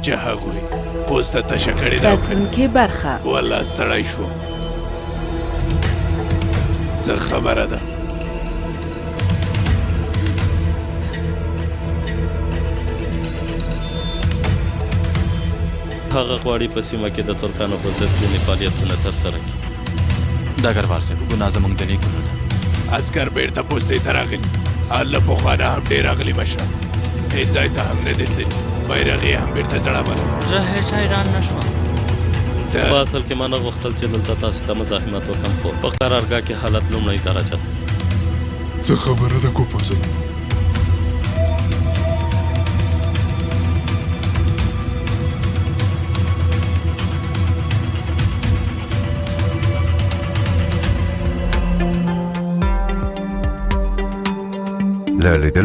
چې هغوی پوسته تشه کړې ده راتلونکې برخه والله ستړی شوم څه خبره ده هغه غواړي په سیمه کې د ترکانو په ضد ځینې فعالیتونه ترسره کړي ډګروال صاحب ګناه زموږ د نیکونو ده عسکر بیرته پوستې ته راغلي الله پخوا نه هم ډېر راغلي مشره هېڅ ځای ته هم نه دي تللي بیرغ یې هم بیرته ځړولی زه هېڅ حیران نه شوم په اصل کې ما نه غوښتل چې دلته تاسو ته مزاحمت وکړم خو په قرارګاه کې حالت لومړۍ درجه ده څه خبره ده کوپازل له لیدل